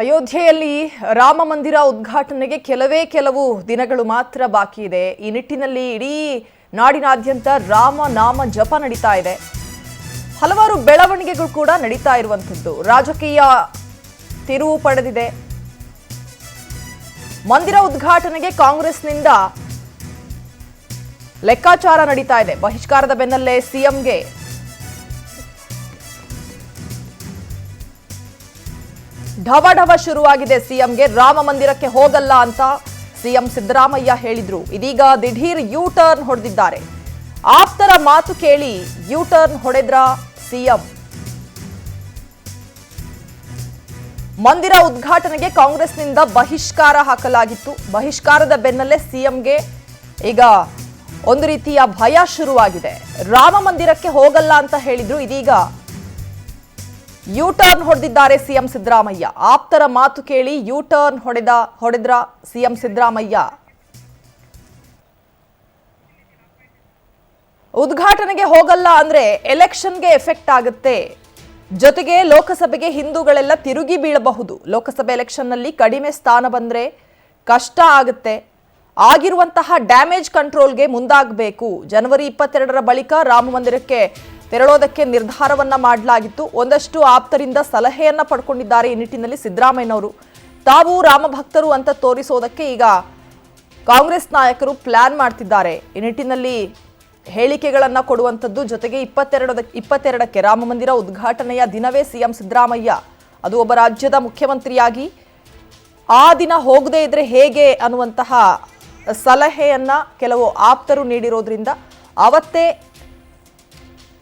ಅಯೋಧ್ಯೆಯಲ್ಲಿ ರಾಮ ಮಂದಿರ ಉದ್ಘಾಟನೆಗೆ ಕೆಲವು ದಿನಗಳು ಮಾತ್ರ ಬಾಕಿ ಇದೆ. ಈ ನಿಟ್ಟಿನಲ್ಲಿ ಇಡೀ ನಾಡಿನಾದ್ಯಂತ ರಾಮ ನಾಮ ಜಪ ನಡೀತಾ ಇದೆ. ಹಲವಾರು ಬೆಳವಣಿಗೆಗಳು ಕೂಡ ನಡೀತಾ ಇರುವಂತದ್ದು. ರಾಜಕೀಯ ತಿರುವು ಪಡೆದಿದೆ. ಮಂದಿರ ಉದ್ಘಾಟನೆಗೆ ಕಾಂಗ್ರೆಸ್ನಿಂದ ಲೆಕ್ಕಾಚಾರ ನಡೀತಾ ಇದೆ. ಬಹಿಷ್ಕಾರದ ಬೆನ್ನಲ್ಲೇ ಸಿಎಂಗೆ ಢವಢವ ಶುರುವಾಗಿದೆ. ಸಿಎಂಗೆ ರಾಮ ಮಂದಿರಕ್ಕೆ ಹೋಗಲ್ಲ ಅಂತ ಸಿಎಂ ಸಿದ್ದರಾಮಯ್ಯ ಹೇಳಿದ್ರು. ಇದೀಗ ದಿಢೀರ್ ಯೂ ಟರ್ನ್ ಹೊಡೆದಿದ್ದಾರೆ. ಆಪ್ತರ ಮಾತು ಕೇಳಿ ಯೂ ಟರ್ನ್ ಹೊಡೆದ್ರ ಸಿಎಂ. ಮಂದಿರ ಉದ್ಘಾಟನೆಗೆ ಕಾಂಗ್ರೆಸ್ನಿಂದ ಬಹಿಷ್ಕಾರ ಹಾಕಲಾಗಿತ್ತು. ಬಹಿಷ್ಕಾರದ ಬೆನ್ನಲ್ಲೇ ಸಿಎಂಗೆ ಈಗ ಒಂದು ರೀತಿಯ ಭಯ ಶುರುವಾಗಿದೆ. ರಾಮ ಮಂದಿರಕ್ಕೆ ಹೋಗಲ್ಲ ಅಂತ ಹೇಳಿದ್ರು. ಇದೀಗ ಯೂ ಟರ್ನ್ ಹೊಡೆದಿದ್ದಾರೆ ಸಿಎಂ ಸಿದ್ದರಾಮಯ್ಯ. ಆಪ್ತರ ಮಾತು ಕೇಳಿ ಯೂ ಟರ್ನ್ ಹೊಡೆದ್ರ ಸಿಎಂ ಸಿದ್ದರಾಮಯ್ಯ. ಉದ್ಘಾಟನೆಗೆ ಹೋಗಲ್ಲ ಅಂದ್ರೆ ಎಲೆಕ್ಷನ್ಗೆ ಎಫೆಕ್ಟ್ ಆಗುತ್ತೆ. ಜೊತೆಗೆ ಲೋಕಸಭೆಗೆ ಹಿಂದೂಗಳೆಲ್ಲ ತಿರುಗಿ ಬೀಳಬಹುದು. ಲೋಕಸಭೆ ಎಲೆಕ್ಷನ್ನಲ್ಲಿ ಕಡಿಮೆ ಸ್ಥಾನ ಬಂದ್ರೆ ಕಷ್ಟ ಆಗುತ್ತೆ. ಆಗಿರುವಂತಹ ಡ್ಯಾಮೇಜ್ ಕಂಟ್ರೋಲ್ಗೆ ಮುಂದಾಗಬೇಕು. ಜನವರಿ 22ರ ಬಳಿಕ ರಾಮ ಮಂದಿರಕ್ಕೆ ತೆರಳೋದಕ್ಕೆ ನಿರ್ಧಾರವನ್ನ ಮಾಡಲಾಗಿತ್ತು. ಒಂದಷ್ಟು ಆಪ್ತರಿಂದ ಸಲಹೆಯನ್ನ ಪಡ್ಕೊಂಡಿದ್ದಾರೆ. ಈ ನಿಟ್ಟಿನಲ್ಲಿ ಸಿದ್ದರಾಮಯ್ಯನವರು ತಾವು ರಾಮ ಭಕ್ತರು ಅಂತ ತೋರಿಸೋದಕ್ಕೆ ಈಗ ಕಾಂಗ್ರೆಸ್ ನಾಯಕರು ಪ್ಲಾನ್ ಮಾಡ್ತಿದ್ದಾರೆ. ಈ ನಿಟ್ಟಿನಲ್ಲಿ ಹೇಳಿಕೆಗಳನ್ನ ಕೊಡುವಂಥದ್ದು. ಜೊತೆಗೆ 22ಕ್ಕೆ ರಾಮ ಮಂದಿರ ಉದ್ಘಾಟನೆಯ ದಿನವೇ ಸಿಎಂ ಸಿದ್ದರಾಮಯ್ಯ, ಅದು ಒಬ್ಬ ರಾಜ್ಯದ ಮುಖ್ಯಮಂತ್ರಿಯಾಗಿ ಆ ದಿನ ಹೋಗದೇ ಇದ್ರೆ ಹೇಗೆ ಅನ್ನುವಂತಹ ಸಲಹೆಯನ್ನ ಕೆಲವು ಆಪ್ತರು ನೀಡಿರೋದ್ರಿಂದ ಅವತ್ತೇ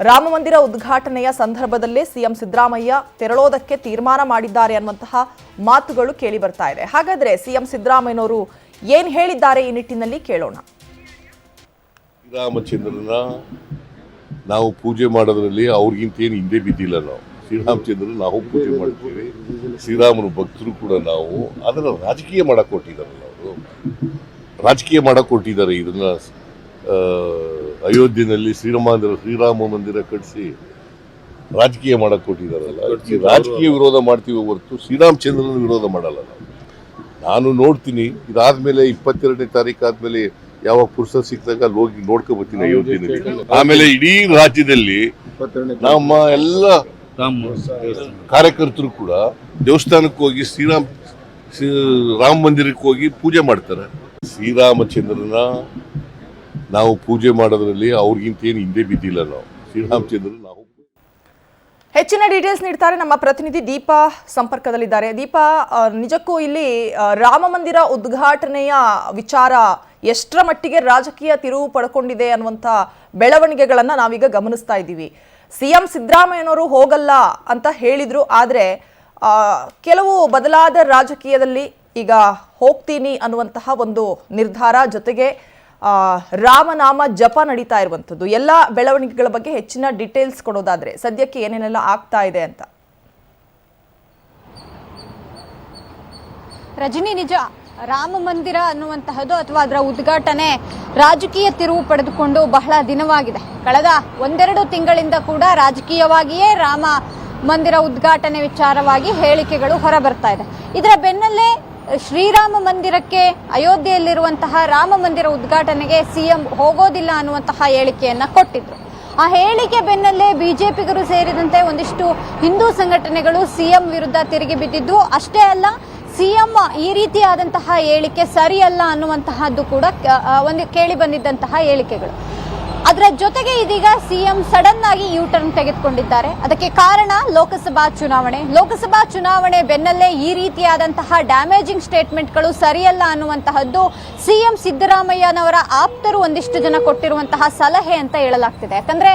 ರಾಮ ಮಂದಿರ ಉದ್ಘಾಟನೆಯ ಸಂದರ್ಭದಲ್ಲೇ ಸಿಎಂ ಸಿದ್ದರಾಮಯ್ಯ ತೆರಳೋದಕ್ಕೆ ತೀರ್ಮಾನ ಮಾಡಿದ್ದಾರೆ ಅನ್ನುವಂತಹ ಮಾತುಗಳು ಕೇಳಿ ಬರ್ತಾ ಇದೆ. ಹಾಗಾದ್ರೆ ಸಿಎಂ ಸಿದ್ದರಾಮಯ್ಯನವರು ಏನ್ ಹೇಳಿದ್ದಾರೆ ಈ ನಿಟ್ಟಿನಲ್ಲಿ ಕೇಳೋಣ. ಶ್ರೀರಾಮಚಂದ್ರನ ನಾವು ಪೂಜೆ ಮಾಡೋದ್ರಲ್ಲಿ ಅವ್ರಿಗಿಂತ ಏನು ಹಿಂದೆ ಬಿದ್ದಿಲ್ಲ. ನಾವು ಶ್ರೀರಾಮಚಂದ್ರನ ನಾವು ಪೂಜೆ ಮಾಡ್ತೀವಿ. ಶ್ರೀರಾಮನ ಭಕ್ತರು ಕೂಡ ನಾವು. ಅದನ್ನ ರಾಜಕೀಯ ಮಾಡಕ್ ಕೊಟ್ಟಿದ್ದಾರಲ್ಲ, ಅವರು ರಾಜಕೀಯ ಮಾಡಕ್ ಕೊಟ್ಟಿದ್ದಾರೆ. ಇದನ್ನ ಅಯೋಧ್ಯೆಯಲ್ಲಿ ಶ್ರೀರಾಮ ಮಂದಿರ ಕಟ್ಟಿಸಿ ರಾಜಕೀಯ ಮಾಡಕ್ ಕೊಟ್ಟಿದ್ದಾರಲ್ಲ. ರಾಜಕೀಯ ವಿರೋಧ ಮಾಡ್ತೀವಿ ಹೊರತು ಶ್ರೀರಾಮಚಂದ್ರನ ವಿರೋಧ ಮಾಡಲ್ಲ. ನಾನು ನೋಡ್ತೀನಿ. ಇದಾದ್ಮೇಲೆ 22ನೇ ತಾರೀಕು ಆದ್ಮೇಲೆ ಯಾವಾಗ ಪುರುಷ ಸಿಕ್ಕಿದಾಗ ಅಲ್ಲಿ ಹೋಗಿ ನೋಡ್ಕೊಬರ್ತೀನಿ ಅಯೋಧ್ಯೆಯಲ್ಲಿ. ಆಮೇಲೆ ಇಡೀ ರಾಜ್ಯದಲ್ಲಿ ನಮ್ಮ ಎಲ್ಲ ಕಾರ್ಯಕರ್ತರು ಕೂಡ ದೇವಸ್ಥಾನಕ್ಕೆ ಹೋಗಿ ರಾಮ ಮಂದಿರಕ್ಕೆ ಹೋಗಿ ಪೂಜೆ ಮಾಡ್ತಾರೆ. ಶ್ರೀರಾಮಚಂದ್ರನ ನಾವು ಪೂಜೆ ಮಾಡೋದ್ರಲ್ಲಿ ಅವ್ರಿಗಿಂತ ಏನು ಹಿಂದೆ ಬಿದ್ದಿಲ್ಲ. ನಾವು ಶ್ರೀರಾಮಚಂದ್ರನ ನಾವು. ಹೆಚ್ಚಿನ ಡೀಟೇಲ್ಸ್ ನೀಡ್ತಾರೆ ನಮ್ಮ ಪ್ರತಿನಿಧಿ ದೀಪಾ ಸಂಪರ್ಕದಲ್ಲಿದ್ದಾರೆ. ದೀಪಾ, ನಿಜಕ್ಕೂ ಇಲ್ಲಿ ರಾಮ ಮಂದಿರ ಉದ್ಘಾಟನೆಯ ವಿಚಾರ ಎಷ್ಟರ ಮಟ್ಟಿಗೆ ರಾಜಕೀಯ ತಿರುವು ಪಡ್ಕೊಂಡಿದೆ ಅನ್ನುವಂಥ ಬೆಳವಣಿಗೆಗಳನ್ನ ನಾವೀಗ ಗಮನಿಸ್ತಾ ಇದ್ದೀವಿ. ಸಿಎಂ ಸಿದ್ದರಾಮಯ್ಯನವರು ಹೋಗಲ್ಲ ಅಂತ ಹೇಳಿದ್ರು. ಆದರೆ ಕೆಲವು ಬದಲಾದ ರಾಜಕೀಯದಲ್ಲಿ ಈಗ ಹೋಗ್ತೀನಿ ಅನ್ನುವಂತಹ ಒಂದು ನಿರ್ಧಾರ, ಜೊತೆಗೆ ರಾಮನಾಮ ಜಪ ನಡೀತಾ ಇರುವಂಥದ್ದು. ಎಲ್ಲ ಬೆಳವಣಿಗೆಗಳ ಬಗ್ಗೆ ಹೆಚ್ಚಿನ ಡೀಟೇಲ್ಸ್ ಕೊಡೋದಾದ್ರೆ ಸದ್ಯಕ್ಕೆ ಏನೇನೆಲ್ಲ ಆಗ್ತಾ ಇದೆ ಅಂತ. ರಜನಿ, ನಿಜ ರಾಮ ಮಂದಿರ ಅನ್ನುವಂತಹದ್ದು ಅಥವಾ ಅದರ ಉದ್ಘಾಟನೆ ರಾಜಕೀಯ ತಿರುವು ಪಡೆದುಕೊಂಡು ಬಹಳ ದಿನವಾಗಿದೆ. ಕಳೆದ 1-2 ತಿಂಗಳಿಂದ ಕೂಡ ರಾಜಕೀಯವಾಗಿಯೇ ರಾಮ ಮಂದಿರ ಉದ್ಘಾಟನೆ ವಿಚಾರವಾಗಿ ಹೇಳಿಕೆಗಳು ಹೊರಬರ್ತಾ ಇದೆ. ಇದರ ಬೆನ್ನಲ್ಲೇ ಶ್ರೀರಾಮ ಮಂದಿರಕ್ಕೆ ಅಯೋಧ್ಯೆಯಲ್ಲಿರುವಂತಹ ರಾಮ ಮಂದಿರ ಉದ್ಘಾಟನೆಗೆ ಸಿಎಂ ಹೋಗೋದಿಲ್ಲ ಅನ್ನುವಂತಹ ಹೇಳಿಕೆಯನ್ನ ಕೊಟ್ಟಿದ್ರು. ಆ ಹೇಳಿಕೆ ಬೆನ್ನಲ್ಲೇ ಬಿಜೆಪಿಗರು ಸೇರಿದಂತೆ ಒಂದಿಷ್ಟು ಹಿಂದೂ ಸಂಘಟನೆಗಳು ಸಿಎಂ ವಿರುದ್ಧ ತಿರುಗಿ ಬಿದ್ದಿದ್ದು. ಅಷ್ಟೇ ಅಲ್ಲ, ಸಿಎಂ ಈ ರೀತಿಯಾದಂತಹ ಹೇಳಿಕೆ ಸರಿಯಲ್ಲ ಅನ್ನುವಂತಹದ್ದು ಕೂಡ ಒಂದು ಕೇಳಿ ಬಂದಿದ್ದಂತಹ ಹೇಳಿಕೆಗಳು. ಅದರ ಜೊತೆಗೆ ಇದೀಗ ಸಿಎಂ ಸಡನ್ ಆಗಿ ಯೂ ಟರ್ನ್ ತೆಗೆದುಕೊಂಡಿದ್ದಾರೆ. ಅದಕ್ಕೆ ಕಾರಣ ಲೋಕಸಭಾ ಚುನಾವಣೆ ಬೆನ್ನಲ್ಲೇ ಈ ರೀತಿಯಾದಂತಹ ಡ್ಯಾಮೇಜಿಂಗ್ ಸ್ಟೇಟ್ಮೆಂಟ್ಗಳು ಸರಿಯಲ್ಲ ಅನ್ನುವಂತಹದ್ದು ಸಿಎಂ ಸಿದ್ದರಾಮಯ್ಯನವರ ಆಪ್ತರು ಒಂದಿಷ್ಟು ಜನ ಕೊಟ್ಟಿರುವಂತಹ ಸಲಹೆ ಅಂತ ಹೇಳಲಾಗ್ತಿದೆ. ಯಾಕಂದ್ರೆ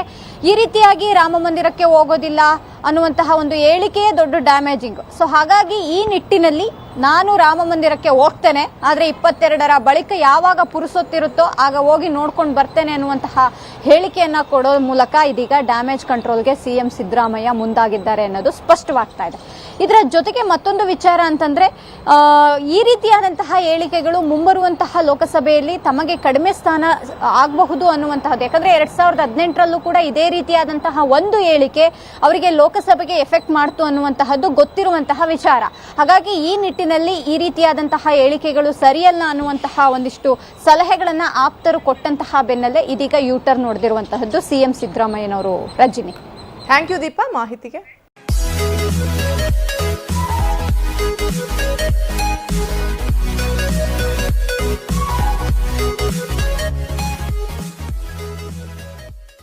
ಈ ರೀತಿಯಾಗಿ ರಾಮ ಮಂದಿರಕ್ಕೆ ಹೋಗೋದಿಲ್ಲ ಅನ್ನುವಂತಹ ಒಂದು ಹೇಳಿಕೆಯೇ ದೊಡ್ಡ ಡ್ಯಾಮೇಜಿಂಗ್. ಸೊ ಹಾಗಾಗಿ ಈ ನಿಟ್ಟಿನಲ್ಲಿ ನಾನು ರಾಮ ಮಂದಿರಕ್ಕೆ ಹೋಗ್ತೇನೆ, ಆದ್ರೆ 22ರ ಬಳಿಕ ಯಾವಾಗ ಪುರುಸೊತ್ತಿರುತ್ತೋ ಆಗ ಹೋಗಿ ನೋಡ್ಕೊಂಡು ಬರ್ತೇನೆ ಅನ್ನುವಂತಹ ಹೇಳಿಕೆಯನ್ನ ಕೊಡೋ ಮೂಲಕ ಇದೀಗ ಡ್ಯಾಮೇಜ್ ಕಂಟ್ರೋಲ್ಗೆ ಸಿಎಂ ಸಿದ್ದರಾಮಯ್ಯ ಮುಂದಾಗಿದ್ದಾರೆ ಅನ್ನೋದು ಸ್ಪಷ್ಟವಾಗ್ತಾ ಇದೆ. ಇದರ ಜೊತೆಗೆ ಮತ್ತೊಂದು ವಿಚಾರ ಅಂತಂದ್ರೆ ಈ ರೀತಿಯಾದಂತಹ ಹೇಳಿಕೆಗಳು ಮುಂಬರುವಂತಹ ಲೋಕಸಭೆಯಲ್ಲಿ ತಮಗೆ ಕಡಿಮೆ ಸ್ಥಾನ ಆಗಬಹುದು ಅನ್ನುವಂತಹದ್ದು. ಯಾಕಂದ್ರೆ 2018ರಲ್ಲೂ ಕೂಡ ಇದೇ ರೀತಿಯಾದಂತಹ ಒಂದು ಹೇಳಿಕೆ ಅವರಿಗೆ ಲೋಕಸಭೆಗೆ ಎಫೆಕ್ಟ್ ಮಾಡ್ತು ಅನ್ನುವಂತಹದ್ದು ಗೊತ್ತಿರುವಂತಹ ವಿಚಾರ. ಹಾಗಾಗಿ ಈ ನಿಟ್ಟಿನಲ್ಲಿ ಈ ರೀತಿಯಾದಂತಹ ಹೇಳಿಕೆಗಳು ಸರಿಯಲ್ಲ ಅನ್ನುವಂತಹ ಒಂದಿಷ್ಟು ಸಲಹೆಗಳನ್ನ ಆಪ್ತರು ಕೊಟ್ಟಂತಹ ಬೆನ್ನಲ್ಲೇ ಇದೀಗ ಯೂಟರ್ನ್ ನೋಡಿದಿರುವಂತಹದ್ದು ಸಿಎಂ ಸಿದ್ದರಾಮಯ್ಯನವರು. ರಜನಿ, ಥ್ಯಾಂಕ್ ಯು ದೀಪಾ ಮಾಹಿತಿಗೆ.